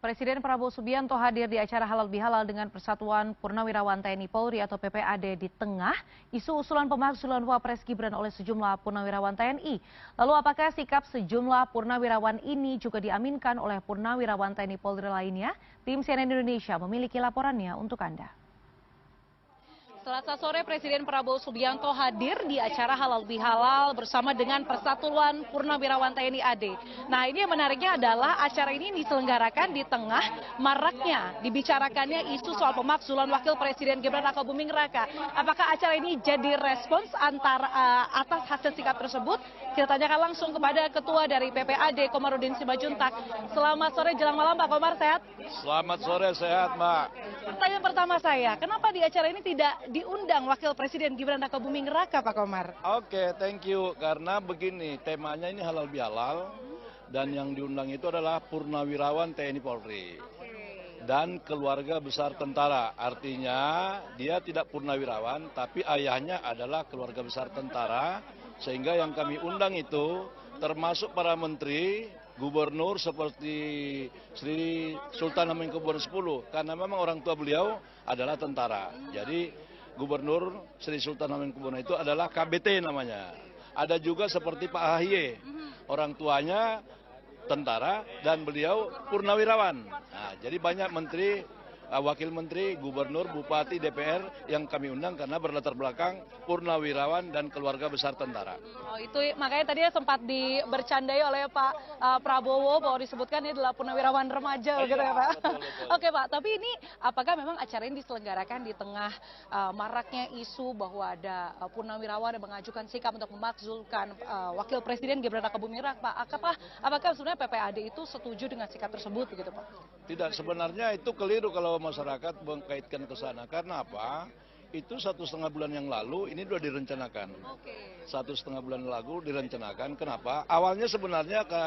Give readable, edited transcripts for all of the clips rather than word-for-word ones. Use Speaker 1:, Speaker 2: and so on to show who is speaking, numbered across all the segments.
Speaker 1: Presiden Prabowo Subianto hadir di acara Halal Bihalal dengan Persatuan Purnawirawan TNI Polri atau PPAD di tengah isu usulan pemakzulan Wapres Gibran oleh sejumlah purnawirawan TNI. Lalu apakah sikap sejumlah purnawirawan ini juga diaminkan oleh purnawirawan TNI Polri lainnya? Tim CNN Indonesia memiliki laporannya untuk Anda. Selasa sore Presiden Prabowo Subianto hadir di acara Halal Bihalal bersama dengan Persatuan Purnawirawan TNI AD. Nah, ini yang menariknya adalah acara ini diselenggarakan di tengah maraknya dibicarakannya isu soal pemakzulan Wakil Presiden Gibran Rakabuming Raka. Apakah acara ini jadi respons atas hasil sikap tersebut? Kita tanyakan langsung kepada Ketua dari PPAD Komarudin Simanjuntak. Selamat sore jelang malam Pak Komar, sehat?
Speaker 2: Selamat sore, sehat Mbak.
Speaker 1: Pertanyaan pertama saya, kenapa di acara ini tidak diundang Wakil Presiden Gibran Rakabuming Raka, Pak Komar?
Speaker 2: Oke, thank you. Karena begini, temanya ini halal bihalal dan yang diundang itu adalah purnawirawan TNI Polri dan keluarga besar tentara. Artinya dia tidak purnawirawan, tapi ayahnya adalah keluarga besar tentara, sehingga yang kami undang itu termasuk para menteri, gubernur seperti Sri Sultan Hamengkubuwono X, karena memang orang tua beliau adalah tentara. Jadi Gubernur Sri Sultan Hamengkubuwono itu adalah KBT namanya. Ada juga seperti Pak AHY, orang tuanya tentara dan beliau purnawirawan. Nah, jadi banyak menteri, wakil menteri, gubernur, bupati, DPR yang kami undang karena berlatar belakang purnawirawan dan keluarga besar tentara.
Speaker 1: Oh, itu makanya tadi sempat dibercandai oleh Pak Prabowo bahwa disebutkan ini adalah purnawirawan remaja, gitu ya Pak.
Speaker 2: Betul, betul.
Speaker 1: Oke Pak, tapi ini apakah memang acara ini diselenggarakan di tengah maraknya isu bahwa ada purnawirawan yang mengajukan sikap untuk memakzulkan Wakil Presiden Gibran Rakabuming Raka, Pak? Apakah sebenarnya PPAD itu setuju dengan sikap tersebut, begitu Pak?
Speaker 2: Tidak, sebenarnya itu keliru kalau masyarakat mengkaitkan ke sana. Karena apa? Itu 1,5 bulan yang lalu ini sudah direncanakan. 1,5 bulan lalu direncanakan. Kenapa? Awalnya sebenarnya ke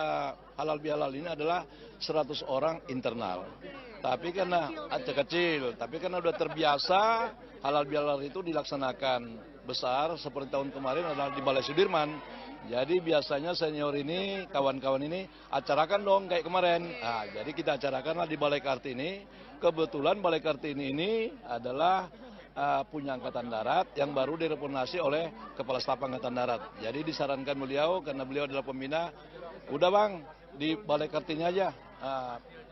Speaker 2: halal bihalal ini adalah 100 orang internal. Tapi karena kecil, tapi karena sudah terbiasa halal bihalal itu dilaksanakan besar seperti tahun kemarin adalah di Balai Sudirman. Jadi biasanya senior ini, kawan-kawan ini acarakan dong kayak kemarin. Nah, jadi kita acarakanlah di Balai Kartini. Kebetulan Balai Kartini ini adalah punya Angkatan Darat yang baru direformasi oleh Kepala Staf Angkatan Darat. Jadi disarankan beliau, karena beliau adalah pembina, udah Bang, di Balai Kartini aja.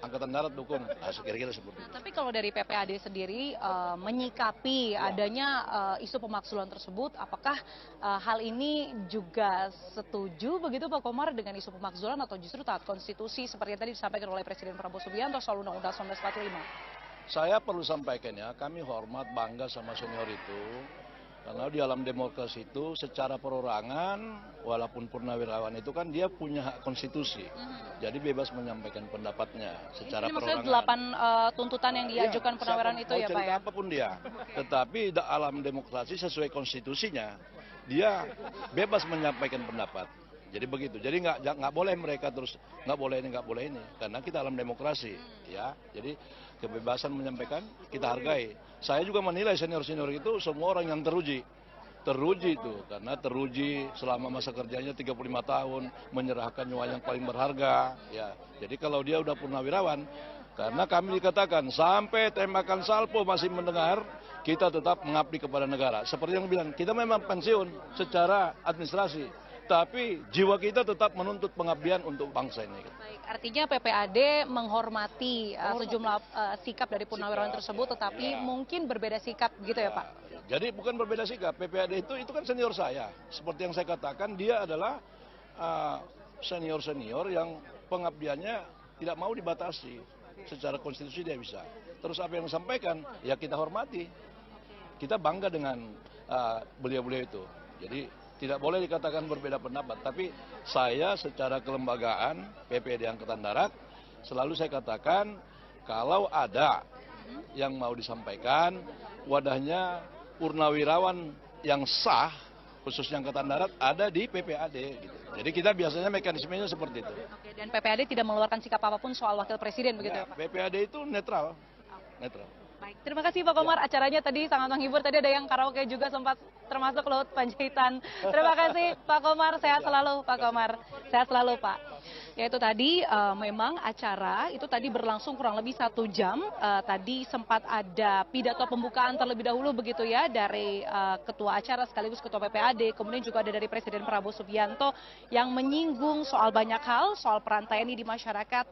Speaker 2: Angkatan Darat dukung, kira-kira seperti itu.
Speaker 1: Tapi kalau dari PPAD sendiri menyikapi adanya isu pemakzulan tersebut, apakah hal ini juga setuju begitu Pak Komar dengan isu pemakzulan atau justru taat konstitusi seperti yang tadi disampaikan oleh Presiden Prabowo Subianto soal Undang-Undang 1945?
Speaker 2: Saya perlu sampaikan ya, kami hormat, bangga sama senior itu. Karena di dalam demokrasi itu secara perorangan, walaupun purnawirawan itu kan dia punya hak konstitusi. Jadi bebas menyampaikan pendapatnya secara perorangan.
Speaker 1: Ini maksudnya 8 tuntutan yang diajukan purnawirawan itu ya Pak ya?
Speaker 2: Apapun dia. Tetapi dalam demokrasi sesuai konstitusinya, dia bebas menyampaikan pendapat. Jadi begitu. Jadi nggak boleh mereka terus nggak boleh ini, karena kita dalam demokrasi, ya. Jadi kebebasan menyampaikan kita hargai. Saya juga menilai senior-senior itu semua orang yang teruji itu, karena teruji selama masa kerjanya 35 tahun, menyerahkan nyawa yang paling berharga, ya. Jadi kalau dia udah purnawirawan, karena kami dikatakan sampai tembakan salpo masih mendengar, kita tetap mengabdi kepada negara. Seperti yang bilang, kita memang pensiun secara administrasi, tapi jiwa kita tetap menuntut pengabdian untuk bangsa ini.
Speaker 1: Baik, artinya PPAD menghormati sejumlah sikap dari purnawirawan tersebut, tetapi mungkin berbeda sikap gitu ya Pak?
Speaker 2: Jadi bukan berbeda sikap, PPAD itu kan senior saya. Seperti yang saya katakan, dia adalah senior-senior yang pengabdiannya tidak mau dibatasi. Secara konstitusi dia bisa. Terus apa yang disampaikan, ya kita hormati. Kita bangga dengan beliau-beliau itu. Jadi tidak boleh dikatakan berbeda pendapat, tapi saya secara kelembagaan PPAD Angkatan Darat selalu saya katakan kalau ada yang mau disampaikan, wadahnya purnawirawan yang sah khususnya Angkatan Darat ada di PPAD. Gitu. Jadi kita biasanya mekanismenya seperti itu.
Speaker 1: Oke, dan PPAD tidak mengeluarkan sikap apapun soal Wakil Presiden begitu ya Pak?
Speaker 2: PPAD itu netral.
Speaker 1: Baik, terima kasih Pak Komar. Acaranya tadi sangat menghibur. Tadi ada yang karaoke juga sempat termasuk Laut Panjaitan. Terima kasih Pak Komar. Sehat selalu Pak Komar. Sehat selalu Pak. Yaitu tadi memang acara itu tadi berlangsung kurang lebih 1 jam. Tadi sempat ada pidato pembukaan terlebih dahulu begitu ya dari ketua acara sekaligus ketua PPAD, kemudian juga ada dari Presiden Prabowo Subianto yang menyinggung soal banyak hal, soal peran TNI di masyarakat,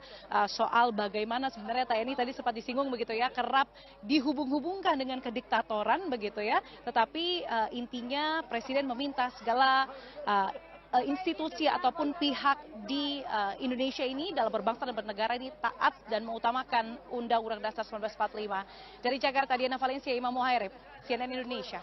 Speaker 1: soal bagaimana sebenarnya TNI tadi sempat disinggung begitu ya, kerap dihubung-hubungkan dengan kediktatoran begitu ya. Tetapi intinya Presiden meminta segala institusi ataupun pihak di Indonesia ini dalam berbangsa dan bernegara ini taat dan mengutamakan Undang-Undang Dasar 1945. Dari Jakarta, Diana Valencia, Imam Muhairib, CNN Indonesia.